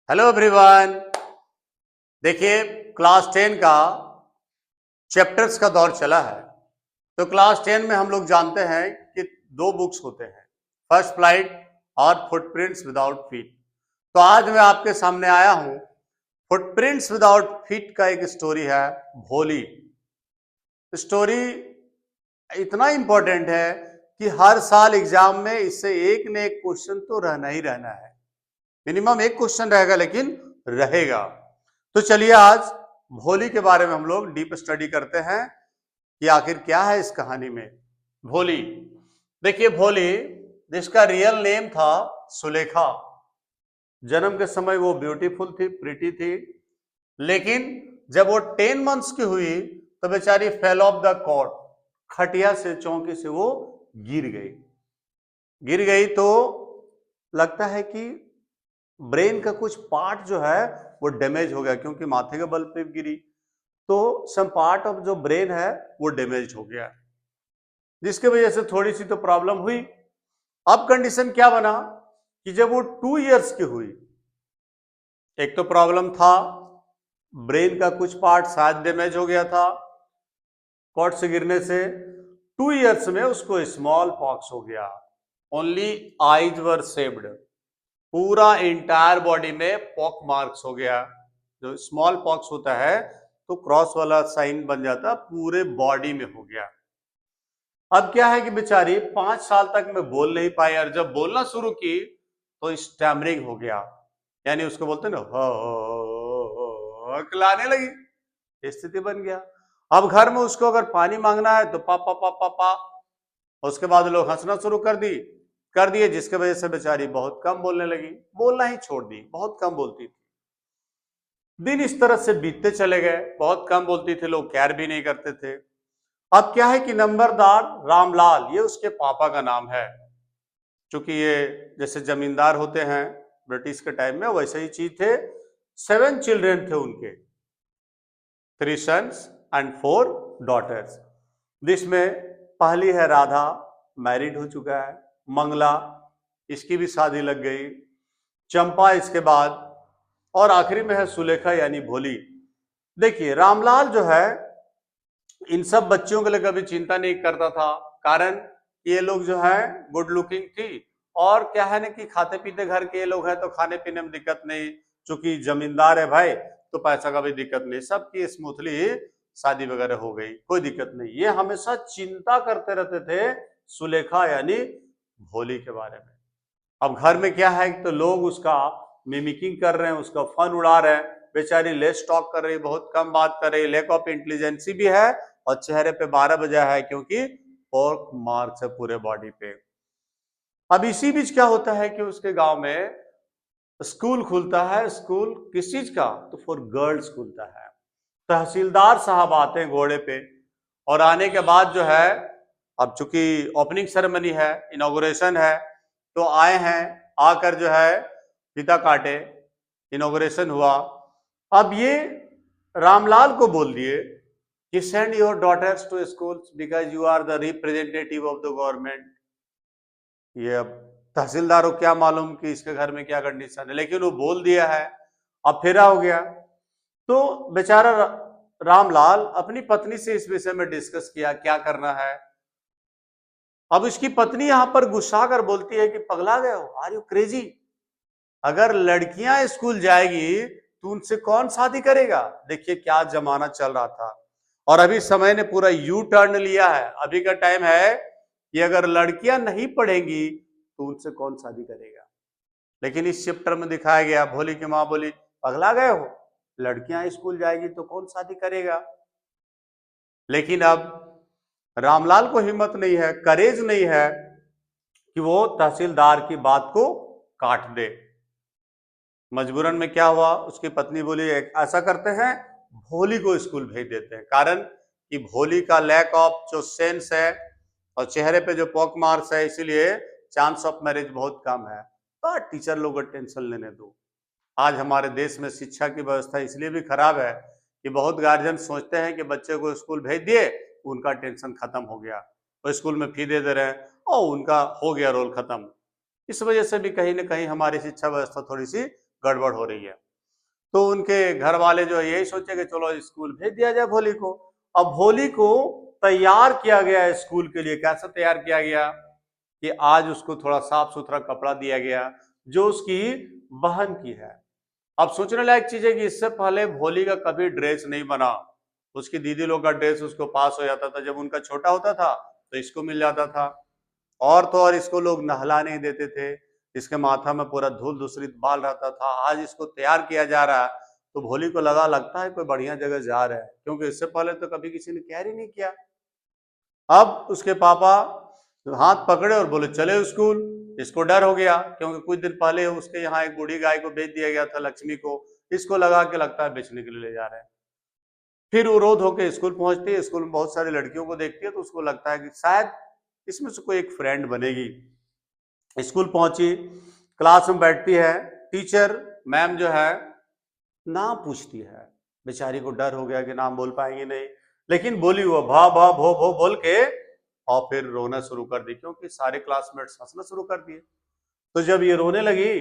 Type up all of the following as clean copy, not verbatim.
Hello everyone. देखिए, class 10 का chapters का दौर चला है। तो क्लास 10 में हम लोग जानते हैं कि दो बुक्स होते हैं, फर्स्ट फ्लाइट और फुटप्रिंट्स विदाउट फीट। तो आज मैं आपके सामने आया हूं, फुटप्रिंट्स विदाउट फीट का एक स्टोरी है, भोली। स्टोरी इतना इंपॉर्टेंट है कि हर साल एग्जाम में इससे एक न एक क्वेश्चन तो रहना ही रहना है। मिनिमम एक क्वेश्चन रहेगा, लेकिन रहेगा। तो चलिए आज भोली के बारे में हम लोग डीप स्टडी करते हैं कि आखिर क्या है इस कहानी में। भोली, देखिए भोली जिसका रियल नेम था सुलेखा। जन्म के समय वो ब्यूटीफुल थी, प्रिटी थी, लेकिन जब वो 10 मंथ्स की हुई तो बेचारी फेल ऑफ द कॉट, खटिया से, चौकी से वो गिर गई। तो लगता है कि ब्रेन का कुछ पार्ट जो है वो डैमेज हो गया, क्योंकि माथे के बल पे गिरी तो सम पार्ट ऑफ जो ब्रेन है वो डैमेज हो गया, जिसके वजह से थोड़ी सी तो प्रॉब्लम हुई। अब कंडीशन क्या बना कि जब वो 2 इयर्स की हुई, एक तो प्रॉब्लम था ब्रेन का कुछ पार्ट शायद डैमेज हो गया था कॉट से गिरने से। 2 इयर्स में उसको स्मॉल पॉक्स हो गया। ओनली आईज वर सेव्ड, पूरा इंटायर बॉडी में पॉक मार्क्स हो गया। जो स्मॉल पॉक्स होता है तो क्रॉस वाला साइन बन जाता, पूरे बॉडी में हो गया। अब क्या है कि बेचारी 5 साल तक में बोल नहीं पाई, और जब बोलना शुरू की तो स्टैमरिंग हो गया, यानी उसको बोलते हैं ना, हकलाने लगी, स्थिति बन गया। अब घर में उसको अगर पानी मांगना है तो पापा पापा पा, उसके बाद लोग हंसना शुरू कर दिए, जिसके वजह से बेचारी बहुत कम बोलने लगी, बोलना ही छोड़ दी, बहुत कम बोलती थी। दिन इस तरह से बीतते चले गए, बहुत कम बोलती थी, लोग केयर भी नहीं करते थे। अब क्या है कि नंबरदार रामलाल, ये उसके पापा का नाम है, क्योंकि ये जैसे जमींदार होते हैं ब्रिटिश के टाइम में, वैसे ही चीज थे। 7 चिल्ड्रन थे उनके, 3 सन्स एंड 4 डॉटर्स, जिसमें पहली है राधा, मैरिड हो चुका है। मंगला, इसकी भी शादी लग गई। चंपा इसके बाद, और आखिरी में है सुलेखा यानी भोली। देखिए रामलाल जो है इन सब बच्चों के लिए कभी चिंता नहीं करता था, कारण ये लोग जो है गुड लुकिंग थी, और क्या है ना कि खाते पीते घर के ये लोग हैं तो खाने पीने में दिक्कत नहीं, चूंकि जमींदार है भाई तो पैसा का भी दिक्कत नहीं, सबकी स्मूथली शादी वगैरह हो गई, कोई दिक्कत नहीं। ये हमेशा चिंता करते रहते थे सुलेखा यानी भोली के बारे में। अब घर में क्या है तो लोग उसका मिमिकिंग कर रहे हैं, उसका फन उड़ा रहे हैं। बेचारी लेस टॉक कर रही, बहुत कम बात कर रही, लैक ऑफ इंटेलिजेंसी भी है, और चेहरे पे 12 बजा है, क्योंकि पोर्क मार्क्स है पूरे बॉडी पे। अब इसी बीच क्या होता है कि उसके गांव में स्कूल खुलता है। स्कूल किस चीज का? तो फॉर गर्ल्स खुलता है। तहसीलदार साहब आते हैं घोड़े पे, और आने के बाद जो है, अब चूंकि ओपनिंग सेरेमनी है, इनॉग्रेशन है, तो आए हैं, आकर जो है फीता काटे, इनॉग्रेशन हुआ। अब ये रामलाल को बोल दिए कि send your daughters to school because you are the representative of the government. ये अब तहसीलदार को क्या मालूम कि इसके घर में क्या कंडीशन है, लेकिन वो बोल दिया है, अब फेरा हो गया। तो बेचारा रामलाल अपनी पत्नी से इस विषय में डिस्कस किया क्या करना है। अब इसकी पत्नी यहां पर गुस्सा कर बोलती है कि पगला गए हो, आर यू क्रेजी? अगर लड़कियां स्कूल जाएगी तो उनसे कौन शादी करेगा? देखिए क्या जमाना चल रहा था, और अभी समय ने पूरा यू टर्न लिया है। अभी का टाइम है कि अगर लड़कियां नहीं पढ़ेंगी तो उनसे कौन शादी करेगा। लेकिन इस चैप्टर में दिखाया गया, भोली की मां बोली पगला गए हो, लड़कियां स्कूल जाएगी तो कौन शादी करेगा। लेकिन अब रामलाल को हिम्मत नहीं है, करेज नहीं है कि वो तहसीलदार की बात को काट दे। मजबूरन में क्या हुआ, उसकी पत्नी बोली ऐसा करते हैं, भोली को स्कूल भेज देते हैं, कारण कि भोली का लैक ऑफ जो सेंस है और चेहरे पे जो पॉक मार्क्स है, इसीलिए चांस ऑफ मैरिज बहुत कम है। तो टीचर लोग को टेंशन लेने दो। आज हमारे देश में शिक्षा की व्यवस्था इसलिए भी खराब है कि बहुत गार्जियन सोचते हैं कि बच्चे को स्कूल भेज दिए, उनका टेंशन खत्म हो गया, वो स्कूल में फी दे रहे हैं और उनका हो गया रोल खत्म। इस वजह से भी कहीं ना कहीं हमारी शिक्षा व्यवस्था थोड़ी सी गड़बड़ हो रही है। तो उनके घर वाले जो है यही सोचे कि चलो स्कूल भेज दिया जाए भोली को। अब भोली को तैयार किया गया स्कूल के लिए। कैसे तैयार किया गया कि आज उसको थोड़ा साफ सुथरा कपड़ा दिया गया जो उसकी बहन की है। अब सोचने लायक चीज है कि इससे पहले भोली का कभी ड्रेस नहीं बना। उसकी दीदी लोग का ड्रेस उसको पास हो जाता था, जब उनका छोटा होता था तो इसको मिल जाता था। और तो और इसको लोग नहला नहीं देते थे, इसके माथा में पूरा धूल दूसरित बाल रहता था। आज इसको तैयार किया जा रहा है तो भोली को लगता है कोई बढ़िया जगह जा रहा है, क्योंकि इससे पहले तो कभी किसी ने केयर ही नहीं किया। अब उसके पापा हाथ पकड़े और बोले चले स्कूल। इसको डर हो गया क्योंकि कुछ दिन पहले उसके यहाँ एक बूढ़ी गाय को बेच दिया गया था, लक्ष्मी को। इसको लगा के लगता है बेचने के लिए ले जा रहे हैं। फिर वो रोध होकर स्कूल पहुंचती है। स्कूल में बहुत सारी लड़कियों को देखती है तो उसको लगता है कि शायद इसमें से कोई एक फ्रेंड बनेगी। स्कूल पहुंची, क्लास में बैठती है। टीचर मैम जो है नाम पूछती है। बेचारी को डर हो गया कि नाम बोल पाएंगे नहीं, लेकिन बोली हुआ भा भा भो भो बोल के और फिर रोना शुरू कर दी, क्योंकि सारे क्लासमेट्स हंसना शुरू कर दिए। तो जब ये रोने लगी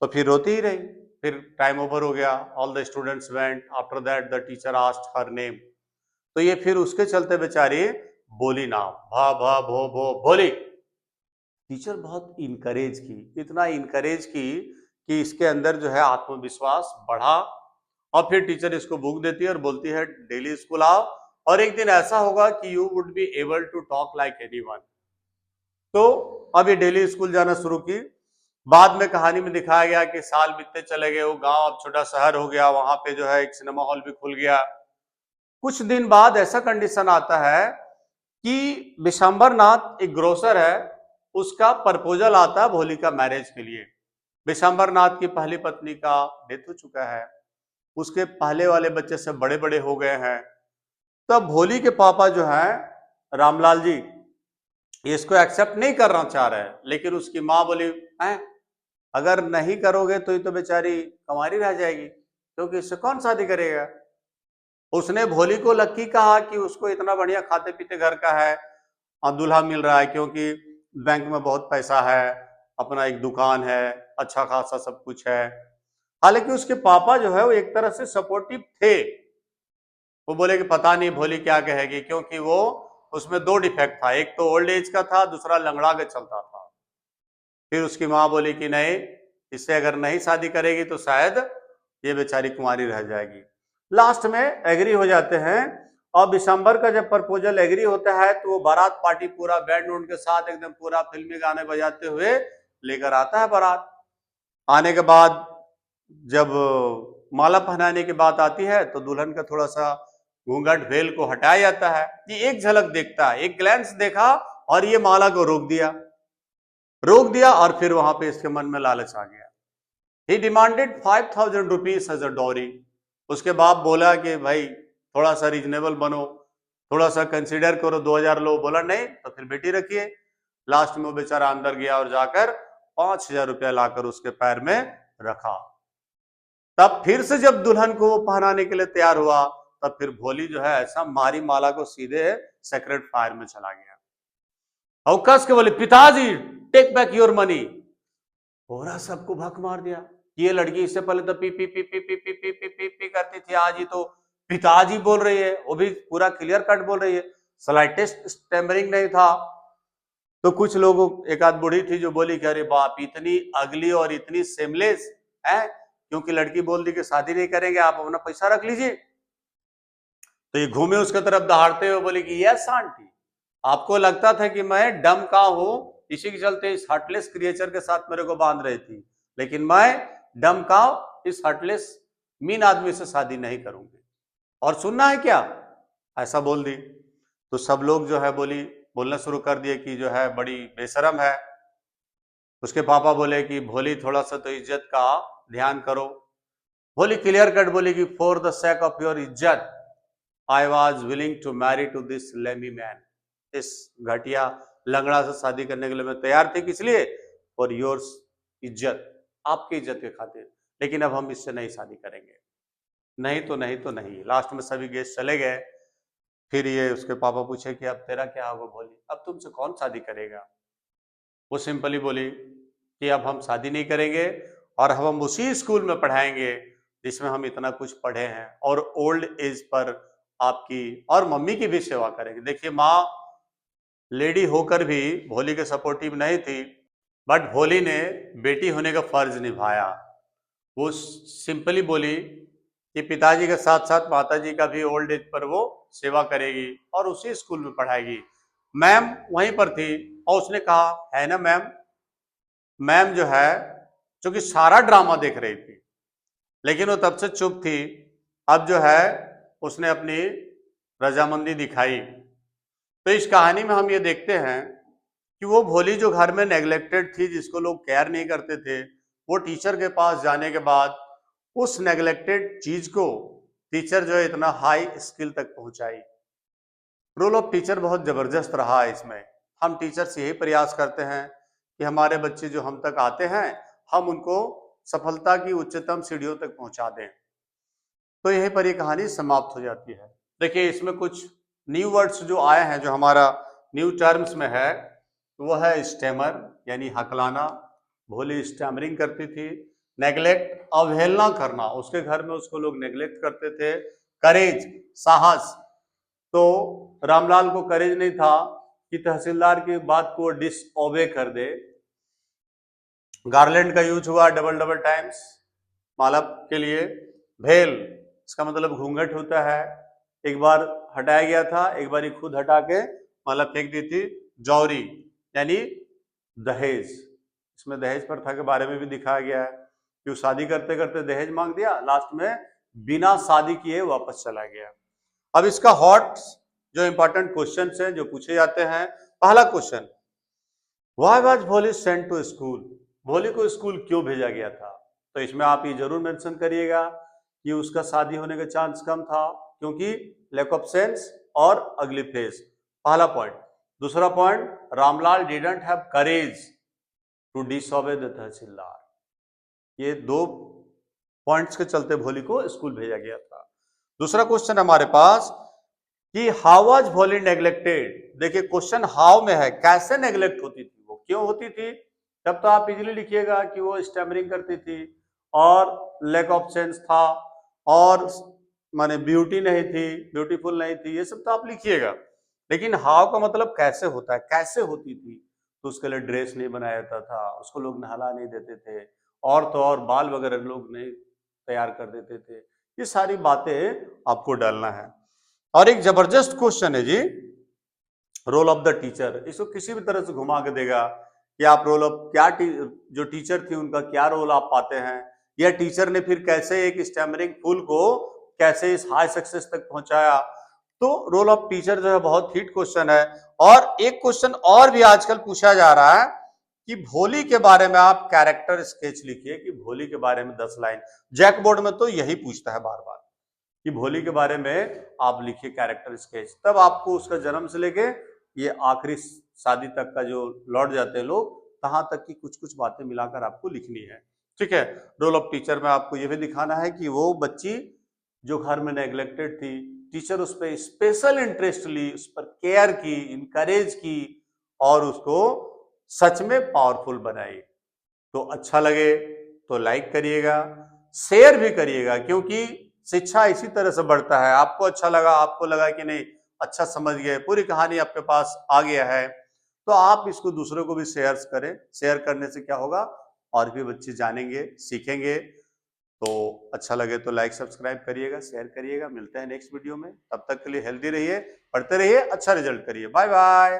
तो फिर रोती ही रही। फिर टाइम ओवर हो गया। All the students went. After that the teacher asked her name. तो ये फिर उसके चलते बेचारी बोली नाम, भा भा भो भो बोली। टीचर बहुत इनकरेज की, इतना इनकरेज की कि इसके अंदर जो है आत्मविश्वास बढ़ा। और फिर टीचर इसको बुक देती है और बोलती है डेली स्कूल आओ, और एक दिन ऐसा होगा कि you would be able to talk like anyone. तो अब ये डेली स्कूल जाना शुरू की। बाद में कहानी में दिखाया गया कि साल बीतते चले गए, वो गांव अब छोटा शहर हो गया, वहां पे जो है एक सिनेमा हॉल भी खुल गया। कुछ दिन बाद ऐसा कंडीशन आता है कि विशंबर नाथ एक ग्रोसर है, उसका प्रपोजल आता है भोली का मैरिज के लिए। विशंबर नाथ की पहली पत्नी का डेथ हो चुका है, उसके पहले वाले बच्चे सब बड़े बड़े हो गए हैं। तब भोली के पापा जो है रामलाल जी इसको एक्सेप्ट नहीं करना चाह रहे हैं, लेकिन उसकी माँ बोली हैं अगर नहीं करोगे तो ये तो बेचारी कंवारी रह जाएगी, क्योंकि इससे कौन शादी करेगा। उसने भोली को लक्की कहा कि उसको इतना बढ़िया खाते पीते घर का है और दूल्हा मिल रहा है, क्योंकि बैंक में बहुत पैसा है, अपना एक दुकान है, अच्छा खासा सब कुछ है। हालांकि उसके पापा जो है वो एक तरह से सपोर्टिव थे। वो बोले कि पता नहीं भोली क्या कहेगी, क्योंकि वो उसमें दो डिफेक्ट था, एक तो ओल्ड एज का था, दूसरा लंगड़ा के चलता था। फिर उसकी माँ बोली कि नहीं, इससे अगर नहीं शादी करेगी तो शायद ये बेचारी कुंवारी रह जाएगी। लास्ट में एग्री हो जाते हैं। और दिसंबर का जब प्रपोजल एग्री होता है तो वो बारात पार्टी पूरा बैंड उनके साथ एकदम पूरा फिल्मी गाने बजाते हुए लेकर आता है बारात। आने के बाद जब माला पहनाने की बात आती है तो दुल्हन का थोड़ा सा घूंघट भेल को हटाया जाता है। ये एक झलक देखता है, एक ग्लैंस देखा और ये माला को रोक दिया और फिर वहां पे इसके मन में लालच आ गया। He demanded 5000 rupees as a dowry. उसके बाप बोला कि भाई थोड़ा सा रीजनेबल बनो, थोड़ा सा कंसीडर करो, 2000 लो। बोला नहीं तो फिर बेटी रखिए। लास्ट में वो बेचारा अंदर गया और जाकर 5000 रुपया लाकर उसके पैर में रखा। तब फिर से जब दुल्हन को वो पहनाने के लिए तैयार हुआ तब फिर भोली जो है ऐसा मारी माला को सीधे सेक्रेट फायर में चला गया। अवकाश के बोले पिताजी टेक बैक योर मनी। पूरा सबको भक मार दिया। ये लड़की इससे पहले तो P P P P P P P P P P करती थी, आज ही तो पिताजी बोल रही है, वो भी पूरा क्लियर कट बोल रही है, स्लाइटेस्ट स्टैमरिंग नहीं था। तो कुछ लोगों, एक आध बूढ़ी थी जो बोली कि अरे बाप इतनी अगली और इतनी सेमलेस है, क्योंकि लड़की बोल दी कि शादी नहीं करेंगे, आप अपना पैसा रख लीजिए। तो ये घूमे उसके तरफ दहाड़ते हुए बोले कि यस आंटी, आपको लगता था कि मैं डम का हूं, इसी के चलते इस हार्टलेस क्रिएचर के साथ मेरे को बांध रही थी, लेकिन मैं डम का इस हार्टलेस मीन आदमी से शादी नहीं करूंगी। और सुनना है क्या, ऐसा बोल दी। तो सब लोग जो है बोलना शुरू कर दिए कि जो है बड़ी बेशरम है। उसके पापा बोले कि भोली थोड़ा सा तो इज्जत का ध्यान करो। भोली क्लियर कट बोली कि for the sake of your इज्जत I was willing to marry to this lame man. इस घटिया लंगड़ा से शादी करने के लिए मैं तैयार थी, किस लिए, फॉर योर इज्जत, आपकी इज्जत के खातिर, लेकिन अब हम इससे नहीं शादी करेंगे। नहीं तो नहीं तो नहीं। लास्ट में सभी गेस्ट चले गए। फिर ये उसके पापा पूछे कि अब तेरा क्या होगा भोली, अब तुमसे कौन शादी करेगा। वो सिंपली बोली कि अब हम शादी नहीं करेंगे और हम उसी स्कूल में पढ़ाएंगे जिसमें हम इतना कुछ पढ़े हैं, और ओल्ड एज पर आपकी और मम्मी की भी सेवा करेंगे। देखिए, माँ लेडी होकर भी भोली के सपोर्टिव नहीं थी, बट भोली ने बेटी होने का फर्ज निभाया। वो सिंपली बोली कि पिताजी के साथ साथ माताजी का भी ओल्ड एज पर वो सेवा करेगी और उसी स्कूल में पढ़ाएगी। मैम वहीं पर थी और उसने कहा, है ना मैम। मैम जो है, क्योंकि सारा ड्रामा देख रही थी, लेकिन वो तब से चुप थी। अब जो है उसने अपनी रजामंदी दिखाई। तो इस कहानी में हम ये देखते हैं कि वो भोली जो घर में नेग्लेक्टेड थी, जिसको लोग केयर नहीं करते थे, वो टीचर के पास जाने के बाद उस नेग्लेक्टेड चीज को टीचर जो है इतना हाई स्किल तक पहुंचाई। रोल ऑफ टीचर बहुत जबरदस्त रहा है इसमें। हम टीचर्स यही प्रयास करते हैं कि हमारे बच्चे जो हम तक आते हैं, हम उनको सफलता की उच्चतम सीढ़ियों तक पहुंचा दें। तो यहीं पर ये कहानी समाप्त हो जाती है। देखिए, इसमें कुछ न्यू वर्ड्स जो आए हैं, जो हमारा न्यू टर्म्स में है, वो है स्टेमर यानी हकलाना। भोली स्टैमरिंग करती थी। नेग्लेक्ट, अवहेलना करना, उसके घर में उसको लोग नेग्लेक्ट करते थे। करेज, साहस, तो रामलाल को करेज नहीं था कि तहसीलदार की बात को डिसओबे कर दे। गार्लैंड का यूज हुआ डबल डबल टाइम्स माला के लिए। भेल, इसका मतलब घूंघट होता है। एक बार हटाया गया था, एक बार ही खुद हटा के माला फेंक दी थी। जौहरी यानी दहेज, इसमें दहेज प्रथा के बारे में भी दिखाया गया है कि वो शादी करते करते दहेज मांग दिया, लास्ट में बिना शादी किए वापस चला गया। अब इसका हॉट जो इंपॉर्टेंट क्वेश्चंस हैं जो पूछे जाते हैं। पहला क्वेश्चन, व्हाई वाज भोली सेंट टू स्कूल? भोली को स्कूल क्यों भेजा गया था? तो इसमें आप ये जरूर मेंशन करिएगा कि उसका शादी होने का चांस कम था, क्योंकि लैक ऑफ सेंस और अगली फेस। पहला पॉइंट। दूसरा point, Ramlal didn't have courage to disobey the tehsildar. ये दो पॉइंट्स के चलते भोली को स्कूल भेजा गया था। दूसरा क्वेश्चन हमारे पास कि हाउ वाज भोली नेग्लेक्टेड। देखिए, क्वेश्चन हाउ में है, कैसे नेग्लेक्ट होती थी, वो क्यों होती थी। तब तो आप इजीली लिखिएगा कि वो स्टैमरिंग करती थी और लैक ऑफ सेंस था और माने ब्यूटी नहीं थी, ब्यूटीफुल नहीं थी, ये सब तो आप लिखिएगा। लेकिन हाउ का मतलब कैसे होता है, कैसे होती थी। तो उसके लिए ड्रेस नहीं बनाया जाता था, उसको लोग नहला नहीं देते थे, और तो और बाल वगैरह लोग नहीं तैयार कर देते थे। ये सारी बातें आपको डालना है। और एक जबरदस्त क्वेश्चन है जी, रोल ऑफ द टीचर। इसको किसी भी तरह से घुमा के देगा कि आप रोल ऑफ क्या जो टीचर थी उनका क्या रोल आप पाते हैं, या टीचर ने फिर कैसे एक स्टैमरिंग फूल को कैसे इस हाई सक्सेस तक पहुंचाया। तो रोल ऑफ टीचर जो है बहुत हिट क्वेश्चन है। और एक क्वेश्चन और भी आजकल पूछा जा रहा है कि भोली के बारे में आप कैरेक्टर स्केच लिखिए, कि भोली के बारे में 10 लाइन। जैक बोर्ड में तो यही पूछता है बार बार कि भोली के बारे में आप लिखिए कैरेक्टर स्केच। तब आपको उसका जन्म से लेके ये आखिरी शादी तक का जो लौट जाते हैं लोग, तहां तक की कुछ कुछ बातें मिलाकर आपको लिखनी है। ठीक है। रोल ऑफ टीचर में आपको ये भी दिखाना है कि वो बच्ची जो घर में नेग्लेक्टेड थी, टीचर उस पर स्पेशल इंटरेस्ट ली, उस पर केयर की, इंकरेज की और उसको सच में पावरफुल बनाई। तो अच्छा लगे तो लाइक करिएगा, शेयर भी करिएगा, क्योंकि शिक्षा इसी तरह से बढ़ता है। आपको अच्छा लगा, आपको लगा कि नहीं अच्छा समझ गए, पूरी कहानी आपके पास आ गया है, तो आप इसको दूसरों को भी शेयर करें। शेयर करने से क्या होगा, और भी बच्चे जानेंगे, सीखेंगे। तो अच्छा लगे तो लाइक सब्सक्राइब करिएगा, शेयर करिएगा। मिलते हैं नेक्स्ट वीडियो में, तब तक के लिए हेल्दी रहिए, पढ़ते रहिए, अच्छा रिजल्ट करिए। Bye bye.